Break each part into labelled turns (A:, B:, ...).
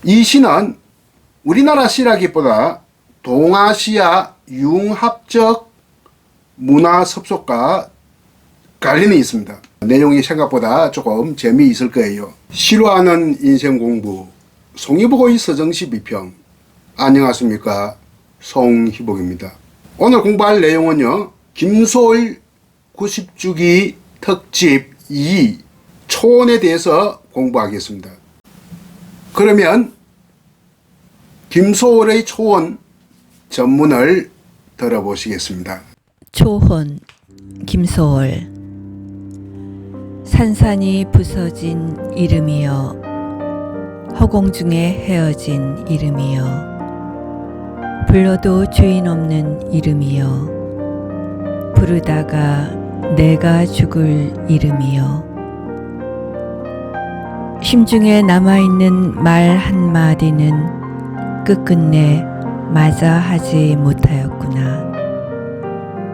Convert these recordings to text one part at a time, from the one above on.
A: 이 시는 우리나라 시라기보다 동아시아 융합적 문화 섭속과 관련이 있습니다. 내용이 생각보다 조금 재미있을 거예요. 싫어하는 인생 공부 송희복의 서정시 비평. 안녕하십니까, 송희복입니다. 오늘 공부할 내용은요, 김소월 90주기 특집 2 초원에 대해서 공부하겠습니다. 그러면 김소월의 초원 전문을 들어보시겠습니다.
B: 초혼 김소월. 산산이 부서진 이름이여, 허공 중에 헤어진 이름이여, 불러도 주인 없는 이름이여, 부르다가 내가 죽을 이름이여, 심중에 남아있는 말 한마디는 끝끝내 맞아 하지 못하였구나.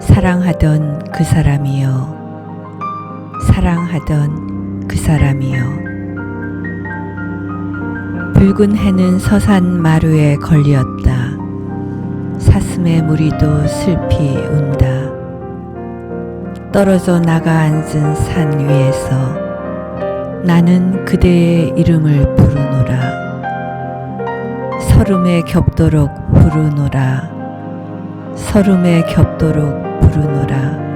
B: 사랑하던 그 사람이여, 사랑하던 그 사람이여. 붉은 해는 서산 마루에 걸렸다. 사슴의 무리도 슬피 운다. 떨어져 나가 앉은 산 위에서 나는 그대의 이름을 부르노라. 설움에 겹도록 부르노라. 설움에 겹도록 부르노라.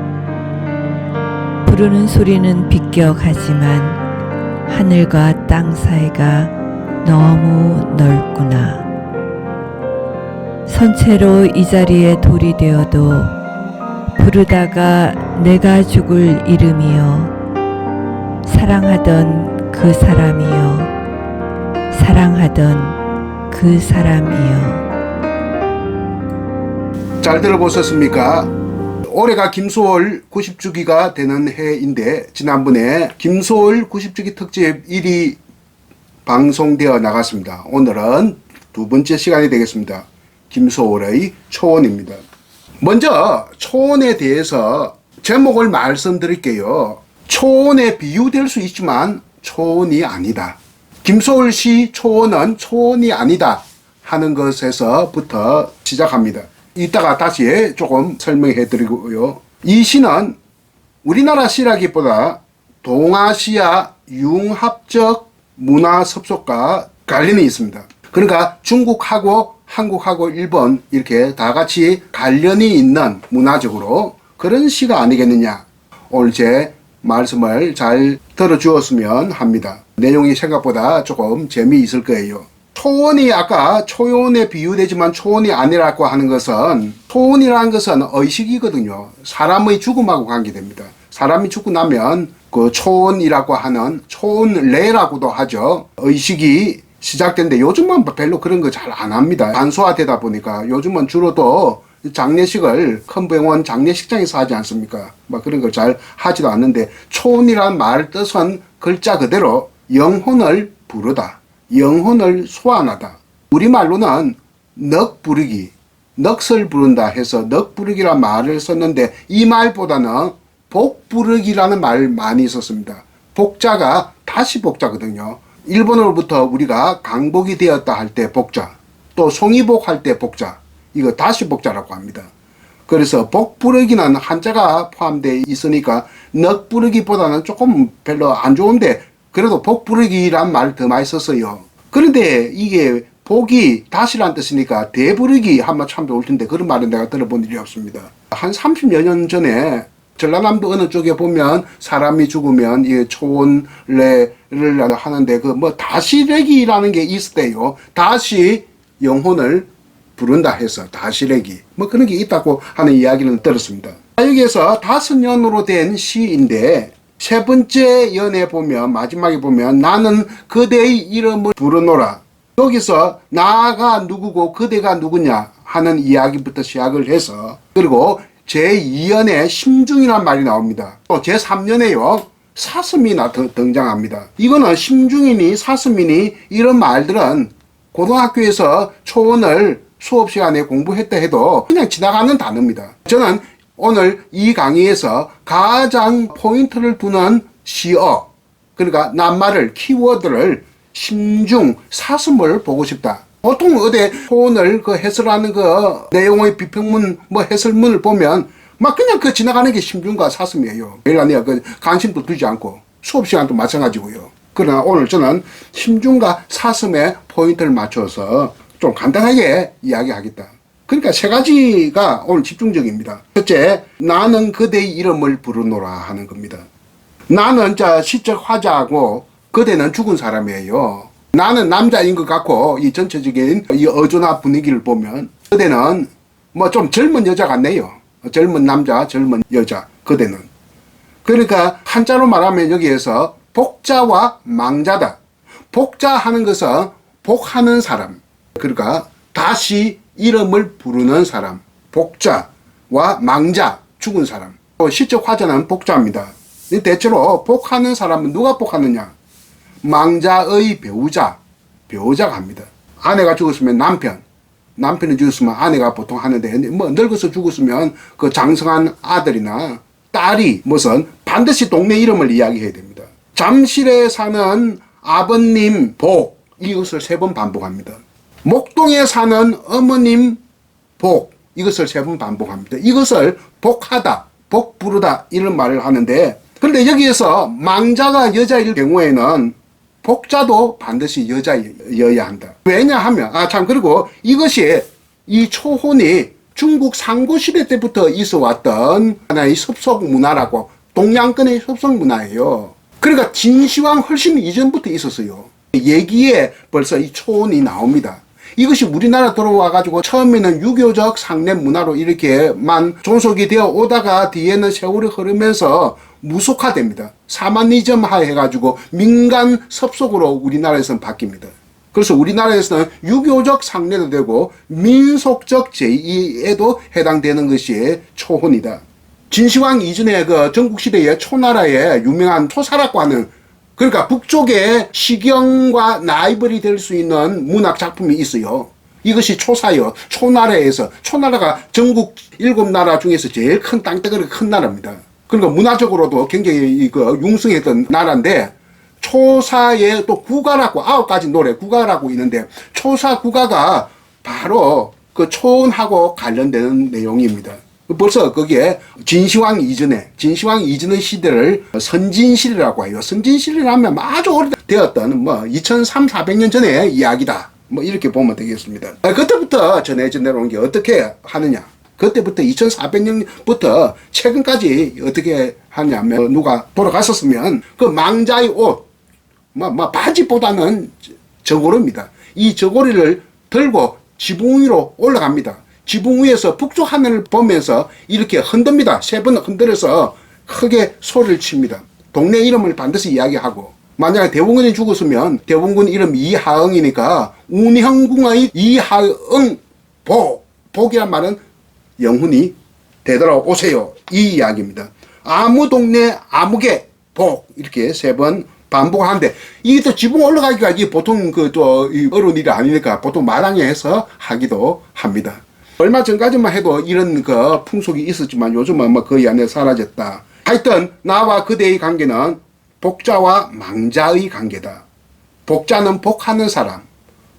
B: 부르는 소리는 비껴가지만 하늘과 땅 사이가 너무 넓구나. 선체로 이 자리에 돌이 되어도 부르다가 내가 죽을 이름이여, 사랑하던 그 사람이여, 사랑하던 그 사람이여.
A: 잘 들어보셨습니까? 올해가 김소월 90주기가 되는 해인데, 지난번에 김소월 90주기 특집 1이 방송되어 나갔습니다. 오늘은 두 번째 시간이 되겠습니다. 김소월의 초원입니다. 먼저 초원에 대해서 제목을 말씀드릴게요. 초원에 비유될 수 있지만 초원이 아니다. 김소월시 초원은 초원이 아니다 하는 것에서부터 시작합니다. 이따가 다시 조금 설명해 드리고요. 이 시는 우리나라 시라기보다 동아시아 융합적 문화 섭속과 관련이 있습니다. 그러니까 중국하고 한국하고 일본 이렇게 다 같이 관련이 있는 문화적으로 그런 시가 아니겠느냐. 오늘 제 말씀을 잘 들어주었으면 합니다. 내용이 생각보다 조금 재미있을 거예요. 초원이 아까 초원에 비유되지만 초원이 아니라고 하는 것은, 초원이라는 것은 의식이거든요. 사람의 죽음하고 관계됩니다. 사람이 죽고 나면 그 초원이라고 하는 초원례라고도 하죠. 의식이 시작되는데 요즘은 별로 그런 거 잘 안 합니다. 간소화되다 보니까 요즘은 주로도 장례식을 큰 병원 장례식장에서 하지 않습니까? 막 그런 걸 잘 하지도 않는데, 초원이라는 말 뜻은 글자 그대로 영혼을 부르다, 영혼을 소환하다. 우리말로는 넋 부르기, 넋을 부른다 해서 넋 부르기란 말을 썼는데, 이 말보다는 복 부르기라는 말 많이 썼습니다. 복자가 다시 복자거든요. 일본어로부터 우리가 강복이 되었다 할 때 복자, 또 송이복 할 때 복자, 이거 다시 복자라고 합니다. 그래서 복 부르기는 한자가 포함되어 있으니까 넋 부르기보다는 조금 별로 안 좋은데, 그래도 복 부르기란 말 더 많이 썼어요. 그런데 이게 복이 다시란 뜻이니까 대부르기 하면 참 좋을 텐데, 그런 말은 내가 들어본 일이 없습니다. 한 30여 년 전에 전라남도 어느 쪽에 보면 사람이 죽으면 이 초원례를 하는데, 그 뭐 다시래기라는 게 있었대요. 다시 영혼을 부른다 해서 다시래기, 뭐 그런 게 있다고 하는 이야기는 들었습니다. 여기에서 5년으로 된 시인데, 세 번째 연에 보면, 마지막에 보면 나는 그대의 이름을 부르노라. 여기서 나가 누구고 그대가 누구냐 하는 이야기부터 시작을 해서, 그리고 제2연에 심중이란 말이 나옵니다. 또 제3연에요, 사슴이 등장합니다. 이거는 심중이니 사슴이니 이런 말들은 고등학교에서 초원을 수업 시간에 공부했다 해도 그냥 지나가는 단어입니다. 저는 오늘 이 강의에서 가장 포인트를 두는 시어, 그러니까 낱말을, 키워드를 심중 사슴을 보고 싶다. 보통 어디 초혼을 그 해설하는 그 내용의 비평문 뭐 해설문을 보면 막 그냥 그 지나가는 게 심중과 사슴이에요. 왜냐하면 그 관심도 두지 않고 수업 시간도 마찬가지고요. 그러나 오늘 저는 심중과 사슴의 포인트를 맞춰서 좀 간단하게 이야기하겠다. 그러니까 세 가지가 오늘 집중적입니다. 첫째, 나는 그대의 이름을 부르노라 하는 겁니다. 나는 시적 화자하고 그대는 죽은 사람이에요. 나는 남자인 것 같고 이 전체적인 이 어조나 분위기를 보면 그대는 뭐 좀 젊은 여자 같네요. 젊은 남자, 젊은 여자, 그대는. 그러니까 한자로 말하면 여기에서 복자와 망자다. 복자 하는 것은 복하는 사람. 그러니까 다시 이름을 부르는 사람. 복자와 망자, 죽은 사람. 시적 화자는 복자입니다. 대체로 복하는 사람은 누가 복하느냐? 망자의 배우자가 합니다. 아내가 죽었으면 남편이 죽었으면 아내가 보통 하는데, 뭐 늙어서 죽었으면 그 장성한 아들이나 딸이 무슨 반드시 동네 이름을 이야기해야 됩니다. 잠실에 사는 아버님 복, 이것을 3번 반복합니다. 목동에 사는 어머님 복, 이것을 3번 반복합니다. 이것을 복하다, 복 부르다 이런 말을 하는데, 그런데 여기에서 망자가 여자일 경우에는 복자도 반드시 여자여야 한다. 왜냐하면 그리고 이것이 이 초혼이 중국 상고시대 때부터 있어 왔던 하나의 섭속 문화라고, 동양권의 섭속 문화예요. 그러니까 진시황 훨씬 이전부터 있었어요. 얘기에 벌써 이 초혼이 나옵니다. 이것이 우리나라 들어와가지고 처음에는 유교적 상례 문화로 이렇게만 존속이 되어 오다가 뒤에는 세월이 흐르면서 무속화됩니다. 사마니즘화 해가지고 민간 섭속으로 우리나라에서는 바뀝니다. 그래서 우리나라에서는 유교적 상례도 되고 민속적 제2에도 해당되는 것이 초혼이다. 진시황 이전에 그 전국시대의 초나라에 유명한 초사라고 하는, 그러니까 북쪽의 시경과 나이벌이 될 수 있는 문학 작품이 있어요. 이것이 초사요. 초나라가 전국 7나라 중에서 제일 큰 땅덩어리 큰 나라입니다. 그러니까 문화적으로도 굉장히 융성했던 나라인데, 초사의 또 국가라고 9가지 노래 국가라고 있는데, 초사 국가가 바로 그 초혼하고 관련되는 내용입니다. 벌써 거기에 진시황 이전의 시대를 선진시대라고 해요. 선진시대를 하면 아주 오래되었던 뭐 2300~400년 전의 이야기다. 뭐 이렇게 보면 되겠습니다. 그때부터 전해져 내려온 게 어떻게 하느냐. 그때부터 2400년부터 최근까지 어떻게 하냐면, 누가 돌아갔었으면 그 망자의 옷, 바지보다는 저고리입니다. 이 저고리를 들고 지붕 위로 올라갑니다. 지붕 위에서 북쪽 하늘을 보면서 이렇게 흔듭니다. 3번 흔들어서 크게 소리를 칩니다. 동네 이름을 반드시 이야기하고, 만약에 대원군이 죽었으면 대원군 이름 이하응이니까 운형궁의 이하응 복이란 말은 영혼이 되돌아오세요, 이 이야기입니다. 아무 동네 아무개 복, 이렇게 3번 반복하는데, 이게 또 지붕 올라가기가 이게 보통 어려운 일이 아니니까 보통 마당에서 하기도 합니다. 얼마 전까지만 해도 이런 풍속이 있었지만 요즘은 뭐 거의 안에 사라졌다. 하여튼 나와 그대의 관계는 복자와 망자의 관계다. 복자는 복하는 사람,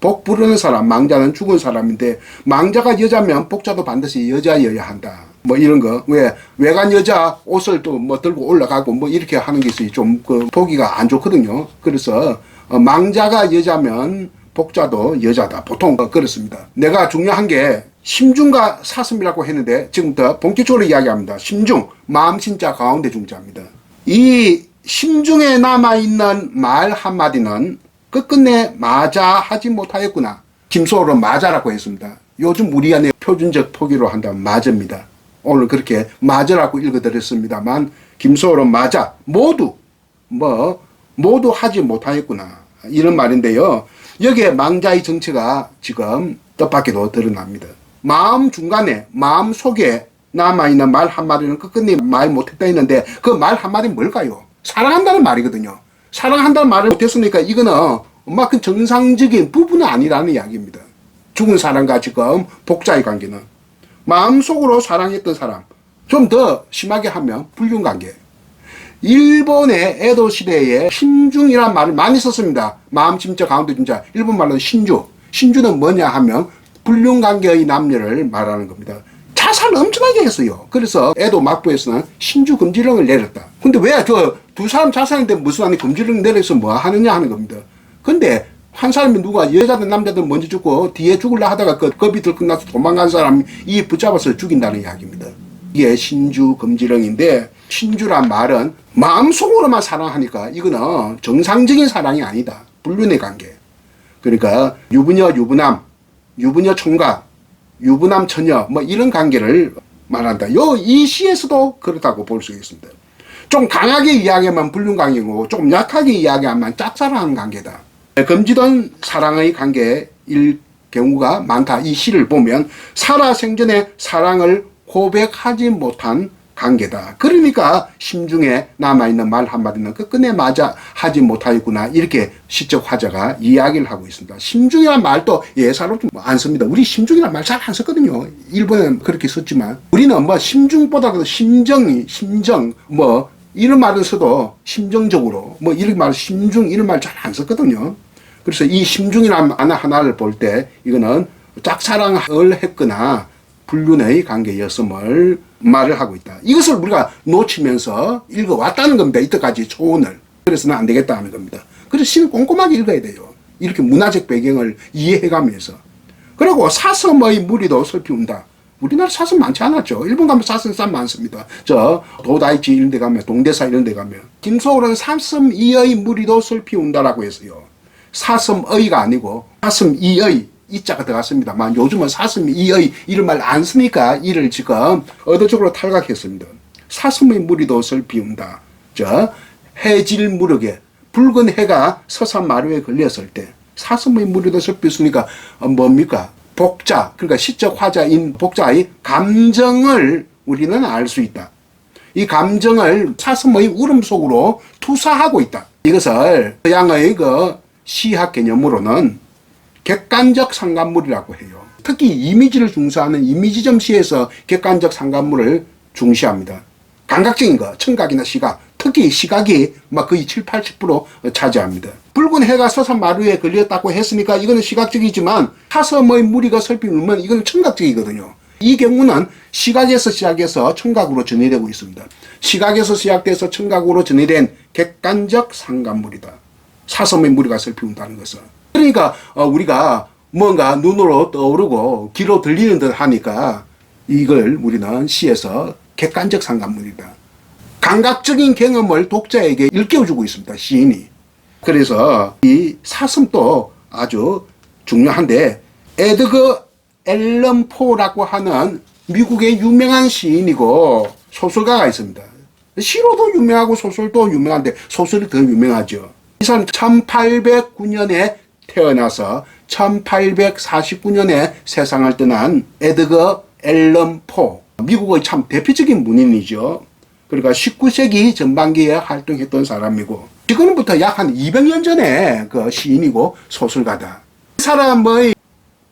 A: 복 부르는 사람, 망자는 죽은 사람인데, 망자가 여자면 복자도 반드시 여자여야 한다. 뭐 이런 거. 왜 외간 여자 옷을 또 뭐 들고 올라가고 뭐 이렇게 하는 것이 좀 보기가 안 좋거든요. 그래서 망자가 여자면 복자도 여자다. 보통 그렇습니다. 내가 중요한 게 심중과 사슴이라고 했는데, 지금부터 본격적으로 이야기합니다. 심중, 마음 신자 가운데 중자입니다. 이 심중에 남아있는 말 한마디는 끝끝내 마자 하지 못하였구나. 김소월은 마자라고 했습니다. 요즘 우리 안에 표준적 포기로 한다면 마저입니다. 오늘 그렇게 마저라고 읽어드렸습니다만, 김소월은 마자, 모두 하지 못하였구나, 이런 말인데요. 여기에 망자의 정체가 지금 뜻밖에도 드러납니다. 마음 중간에, 마음 속에 남아있는 말 한마디는 끝끝내 말 못했다 했는데, 그 말 한마디는 뭘까요? 사랑한다는 말이거든요. 사랑한다는 말을 못했으니까 이거는 그 정상적인 부부는 아니라는 이야기입니다. 죽은 사람과 지금 복자의 관계는 마음속으로 사랑했던 사람, 좀 더 심하게 하면 불륜관계. 일본의 에도 시대에 신중이란 말을 많이 썼습니다. 마음심자 가운데중자, 일본 말로 신주. 신주는 뭐냐 하면 불륜관계의 남녀를 말하는 겁니다. 자살을 엄청나게 했어요. 그래서 에도 막부에서는 신주 금지령을 내렸다. 근데 왜 저 두 사람 자살인데 무슨 아니 금지령 내려서 뭐 하느냐 하는 겁니다. 근데 한 사람이 누가 여자든 남자든 먼저 죽고 뒤에 죽으려 하다가 그 겁이 들 끝나서 도망간 사람이 이 붙잡아서 죽인다는 이야기입니다. 이게 신주 금지령인데, 신주란 말은 마음속으로만 사랑하니까 이거는 정상적인 사랑이 아니다. 불륜의 관계. 그러니까 유부녀 유부남, 유부녀 총각, 유부남 처녀 뭐 이런 관계를 말한다. 이 시에서도 그렇다고 볼 수 있습니다. 좀 강하게 이야기하면 불륜 관계고 조금 약하게 이야기하면 짝사랑하는 관계다. 금지된 사랑의 관계일 경우가 많다. 이 시를 보면 살아생전에 사랑을 고백하지 못한 관계다. 그러니까 심중에 남아있는 말 한마디는 끝끝내 맞아 하지 못하였구나. 이렇게 시적 화자가 이야기를 하고 있습니다. 심중이라는 말도 예사롭지 안 씁니다. 우리 심중이라는 말 잘 안 썼거든요. 일본에는 그렇게 썼지만 우리는 뭐 심중보다도 심정 뭐 이런 말을 써도 심정적으로 뭐 이런 말 심중 이런 말 잘 안 썼거든요. 그래서 이 심중이라는 하나를 볼 때 이거는 짝사랑을 했거나 불륜의 관계였음을 말을 하고 있다. 이것을 우리가 놓치면서 읽어왔다는 겁니다. 이때까지 초원을. 그래서는 안 되겠다 하는 겁니다. 그래서 시는 꼼꼼하게 읽어야 돼요. 이렇게 문화적 배경을 이해해가면서. 그리고 사슴의 무리도 살피운다. 우리나라 사슴 많지 않았죠. 일본 가면 사슴 참 많습니다. 저 도다이치 이런 데 가면, 동대사 이런 데 가면. 김소월은 사슴이의 무리도 살피운다라고 했어요. 사슴의가 아니고 사슴이의 이자가 들어갔습니다만 요즘은 사슴이의 이런 말 안 쓰니까 이를 지금 의도적으로 탈각했습니다. 사슴의 무리도 살피운다. 해질 무렵에 붉은 해가 서산 마루에 걸렸을 때 사슴의 무리도 살피우니까 뭡니까? 복자, 그러니까 시적 화자인 복자의 감정을 우리는 알 수 있다. 이 감정을 사슴의 울음 속으로 투사하고 있다. 이것을 서양의 그 시학 개념으로는 객관적 상관물이라고 해요. 특히 이미지를 중시하는 이미지점 시에서 객관적 상관물을 중시합니다. 감각적인 거, 청각이나 시각, 특히 시각이 막 거의 7, 80% 차지합니다. 붉은 해가 서산 마루에 걸렸다고 했으니까 이거는 시각적이지만 사슴의 무리가 살피면 이거는 청각적이거든요. 이 경우는 시각에서 시작해서 청각으로 전이되고 있습니다. 시각에서 시작돼서 청각으로 전이된 객관적 상관물이다. 사슴의 무리가 살피운다는 것은. 그러니까 우리가 뭔가 눈으로 떠오르고 귀로 들리는 듯 하니까 이걸 우리는 시에서 객관적 상관물이다. 감각적인 경험을 독자에게 일깨워주고 있습니다. 시인이. 그래서 이 사슴도 아주 중요한데, 에드거 앨런 포라고 하는 미국의 유명한 시인이고 소설가가 있습니다. 시로도 유명하고 소설도 유명한데 소설이 더 유명하죠. 이 사람 1809년에 태어나서 1849년에 세상을 떠난 에드거 앨런 포. 미국의 참 대표적인 문인이죠. 그러니까 19세기 전반기에 활동했던 사람이고, 지금부터 약 한 200년 전에 그 시인이고 소설가다. 이 사람의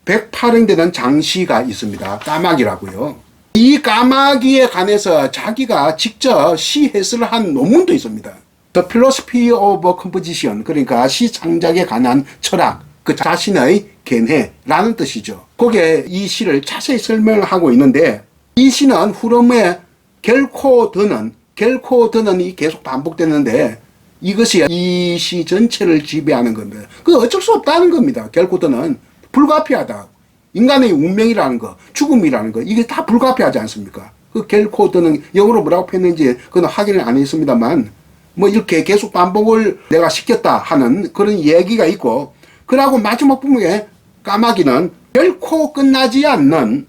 A: 108행되는 장시가 있습니다. 까마귀라고요. 이 까마귀에 관해서 자기가 직접 시 해설을 한 논문도 있습니다. The Philosophy of Composition, 그러니까 시 창작에 관한 철학, 그 자신의 견해라는 뜻이죠. 거기에 이 시를 자세히 설명을 하고 있는데, 이 시는 후렴에 결코 더는이 계속 반복되는데 이것이 이 시 전체를 지배하는 겁니다. 그 어쩔 수 없다는 겁니다. 결코 더는 불가피하다. 인간의 운명이라는 거, 죽음이라는 거, 이게 다 불가피하지 않습니까? 그 결코 더는 영어로 뭐라고 표현했는지 그건 확인을 안 했습니다만, 뭐 이렇게 계속 반복을 내가 시켰다 하는 그런 얘기가 있고, 그러고 마지막 부분에 까마귀는 결코 끝나지 않는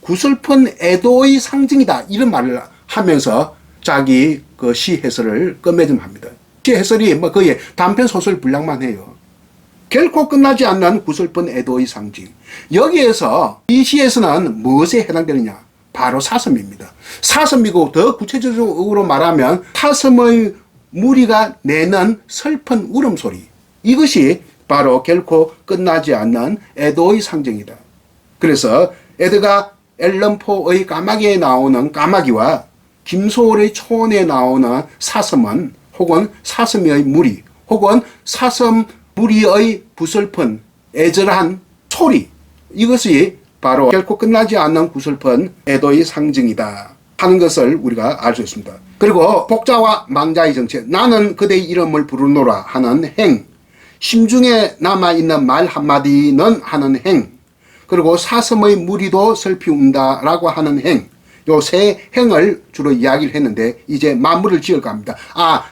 A: 구슬픈 애도의 상징이다, 이런 말을 하면서 자기 그 시 해설을 끝맺음합니다. 시 해설이 뭐 거의 단편 소설 분량만 해요. 결코 끝나지 않는 구슬픈 애도의 상징. 여기에서 이 시에서는 무엇에 해당되느냐? 바로 사슴입니다. 사슴이고, 더 구체적으로 말하면 사슴의 무리가 내는 슬픈 울음소리. 이것이 바로 결코 끝나지 않는 애도의 상징이다. 그래서 에드가 앨런 포의 까마귀에 나오는 까마귀와 김소월의 초원에 나오는 사슴은 혹은 사슴의 무리 혹은 사슴 무리의 부슬픈 애절한 소리, 이것이 바로 결코 끝나지 않는 구슬픈 애도의 상징이다 하는 것을 우리가 알 수 있습니다. 그리고 복자와 망자의 정체, 나는 그대의 이름을 부르노라 하는 행, 심중에 남아있는 말 한마디는 하는 행, 그리고 사슴의 무리도 슬피 운다라고 하는 행, 요 세 행을 주로 이야기를 했는데 이제 마무리를 지을까 합니다.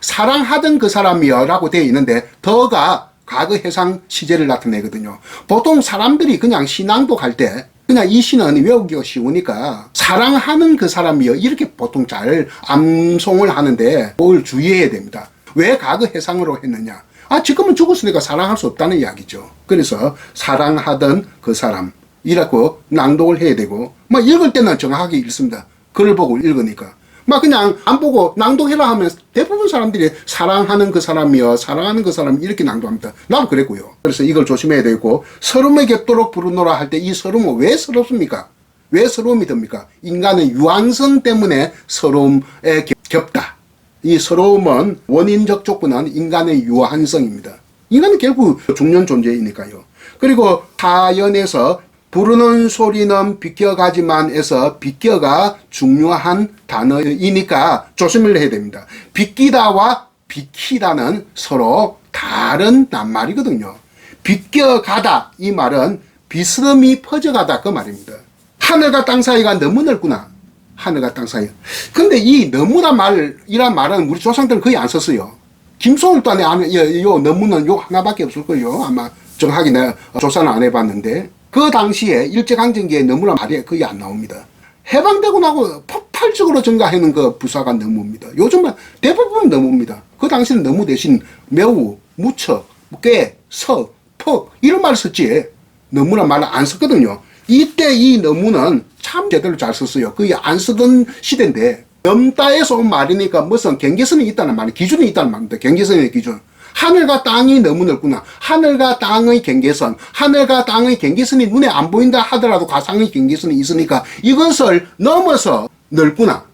A: 사랑하던 그 사람이여 라고 되어 있는데 더가 과거 해상 시제를 나타내거든요. 보통 사람들이 그냥 신앙독 할 때 그냥 이 시는 외우기가 쉬우니까 사랑하는 그 사람이여 이렇게 보통 잘 암송을 하는데 뭘 주의해야 됩니다. 왜 과거 해상으로 했느냐? 지금은 죽었으니까 사랑할 수 없다는 이야기죠. 그래서 사랑하던 그 사람 이라고 낭독을 해야 되고, 읽을 때는 정확하게 읽습니다. 글을 보고 읽으니까. 그냥 안 보고 낭독해라 하면 대부분 사람들이 사랑하는 그 사람이여, 사랑하는 그 사람 이렇게 낭독합니다. 나도 그랬고요. 그래서 이걸 조심해야 되고, 서름에 겹도록 부르노라 할 때 이 서름은 왜 서럽습니까? 왜 서러움이 듭니까? 인간의 유한성 때문에 서러움에 겹다. 이 서러움은 원인적 조건은 인간의 유한성입니다. 인간은 결국 중년 존재이니까요. 그리고 사연에서 부르는 소리는 비껴가지만에서 비껴가 중요한 단어이니까 조심을 해야 됩니다. 비끼다와 비키다는 서로 다른 낱말이거든요. 비껴가다 이 말은 비스름이 퍼져가다 그 말입니다. 하늘과 땅 사이가 너무 넓구나. 하늘과 땅 사이. 근데 이 너무나 말이란 말은 우리 조상들은 거의 안 썼어요. 김소월도 안에 요 너무는 요 하나밖에 없을 거예요. 아마 정확하게 내가 조사는 안 해봤는데 그 당시에 일제강점기에 너무나 말이 거의 안 나옵니다. 해방되고 나고 폭발적으로 증가하는 그 부사가 너무입니다. 요즘은 대부분 너무입니다. 그 당시는 너무 대신 매우, 무척, 꽤, 석, 퍽 이런 말을 썼지 너무나 말을 안 썼거든요. 이때 이 너무는 참 제대로 잘 썼어요. 거의 안 쓰던 시대인데 넘다에서 온 말이니까 무슨 경계선이 있다는 말이 기준이 있다는 말입니다. 경계선의 기준. 하늘과 땅이 너무 넓구나. 하늘과 땅의 경계선, 하늘과 땅의 경계선이 눈에 안 보인다 하더라도 가상의 경계선이 있으니까 이것을 넘어서 넓구나.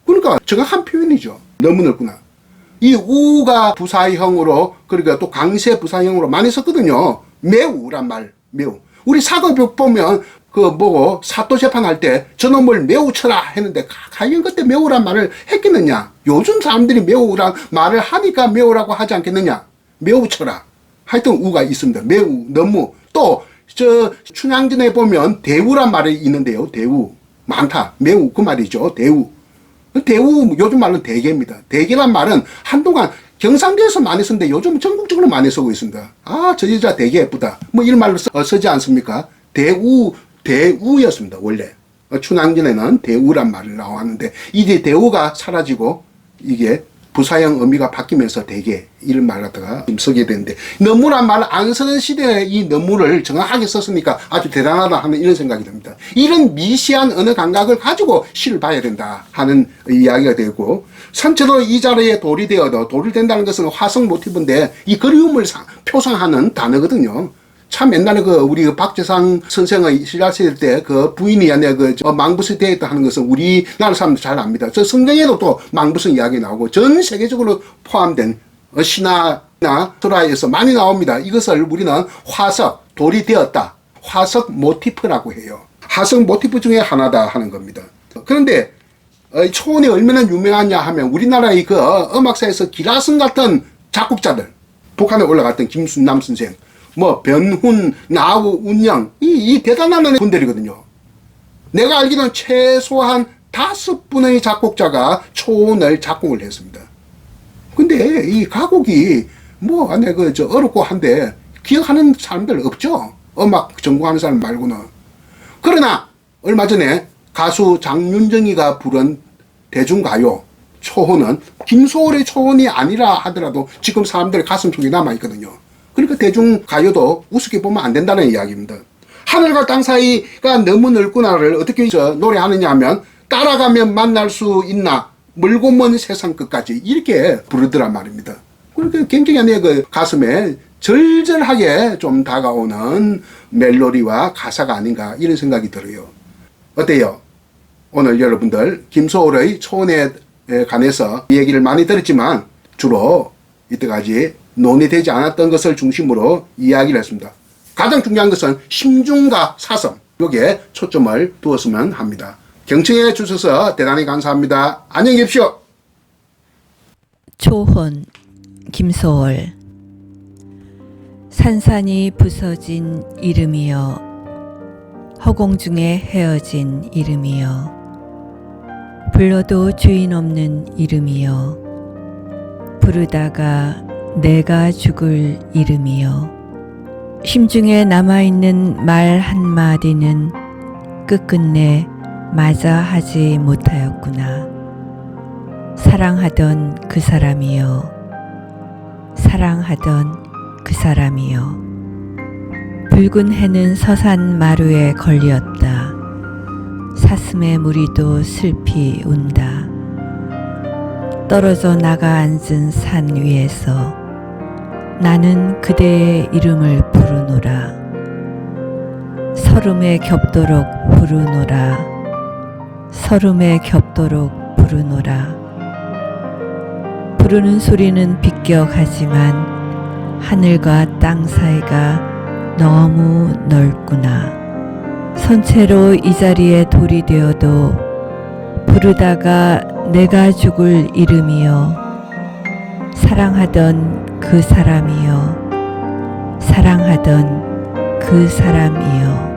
A: 그러니까 정확한 표현이죠. 너무 넓구나. 이 우가 부사형으로 그러니까 또 강세 부사형으로 많이 썼거든요. 매우란 말, 매우. 우리 사법육 보면 사또 재판할 때 저놈을 매우 쳐라 했는데 과연 그때 매우란 말을 했겠느냐? 요즘 사람들이 매우란 말을 하니까 매우라고 하지 않겠느냐? 매우 쳐라. 하여튼 우가 있습니다. 매우, 너무. 또 춘향전에 보면 대우란 말이 있는데요. 대우. 많다. 매우 그 말이죠. 대우. 대우 요즘 말은 대개입니다. 대개란 말은 한동안 경상도에서 많이 쓰는데 요즘 전국적으로 많이 쓰고 있습니다. 저 여자 되게 예쁘다. 이런 말로 쓰지 않습니까? 대우였습니다. 원래. 춘향전에는 대우란 말이 나왔는데 이제 대우가 사라지고 이게 부사형 의미가 바뀌면서 대개 이런 말 갖다가 쓰게 되는데 너무란 말을 안 쓰는 시대에 이 너무를 정확하게 썼으니까 아주 대단하다 하는 이런 생각이 듭니다. 이런 미시한 언어 감각을 가지고 시를 봐야 된다 하는 이야기가 되고 선체도 이 자리에 돌이 되어도 돌이 된다는 것은 화성 모티브인데 이 그리움을 표상하는 단어거든요. 참 옛날에 우리 박재상 선생의 시라시일 때 부인이 안에 망부서 되어 있다 하는 것은 우리나라 사람들 잘 압니다. 저 성경에도 또 망부성 이야기 나오고 전 세계적으로 포함된 신화나 설화에서 많이 나옵니다. 이것을 우리는 화석, 돌이 되었다. 화석 모티프라고 해요. 화석 모티프 중에 하나다 하는 겁니다. 그런데 초원이 얼마나 유명하냐 하면 우리나라의 음악사에서 기라성 같은 작곡자들, 북한에 올라갔던 김순남 선생, 변훈, 나우, 운영, 이 대단한 분들이거든요. 내가 알기로는 최소한 5분의 작곡자가 초원을 작곡을 했습니다. 근데 이 가곡이 어렵고 한데 기억하는 사람들 없죠? 음악 전공하는 사람 말고는. 그러나 얼마 전에 가수 장윤정이가 부른 대중가요 초혼은 김소월의 초혼이 아니라 하더라도 지금 사람들의 가슴속에 남아있거든요. 그러니까 대중가요도 우습게 보면 안 된다는 이야기입니다. 하늘과 땅 사이가 너무 넓구나를 어떻게 노래하느냐 하면 따라가면 만날 수 있나 멀고 먼 세상 끝까지 이렇게 부르더란 말입니다. 그러니까 굉장히 내 가슴에 절절하게 좀 다가오는 멜로디와 가사가 아닌가 이런 생각이 들어요. 어때요? 오늘 여러분들 김소월의 초원에 관해서 이 얘기를 많이 들었지만 주로 이때까지 논의되지 않았던 것을 중심으로 이야기를 했습니다. 가장 중요한 것은 심중과 사성, 여기에 초점을 두었으면 합니다. 경청해 주셔서 대단히 감사합니다. 안녕히 계십시오.
B: 초혼 김소월. 산산이 부서진 이름이여, 허공 중에 헤어진 이름이여, 불러도 주인 없는 이름이여, 부르다가 내가 죽을 이름이여, 심중에 남아있는 말 한마디는 끝끝내 맞아 하지 못하였구나. 사랑하던 그 사람이여, 사랑하던 그 사람이여. 붉은 해는 서산 마루에 걸렸다. 사슴의 무리도 슬피 운다. 떨어져 나가 앉은 산 위에서 나는 그대의 이름을 부르노라. 설움에 겹도록 부르노라. 설움에 겹도록 부르노라. 부르는 소리는 비껴가지만 하늘과 땅 사이가 너무 넓구나. 선체로 이 자리에 돌이 되어도 부르다가 내가 죽을 이름이여, 사랑하던 그 사람이여, 사랑하던 그 사람이여.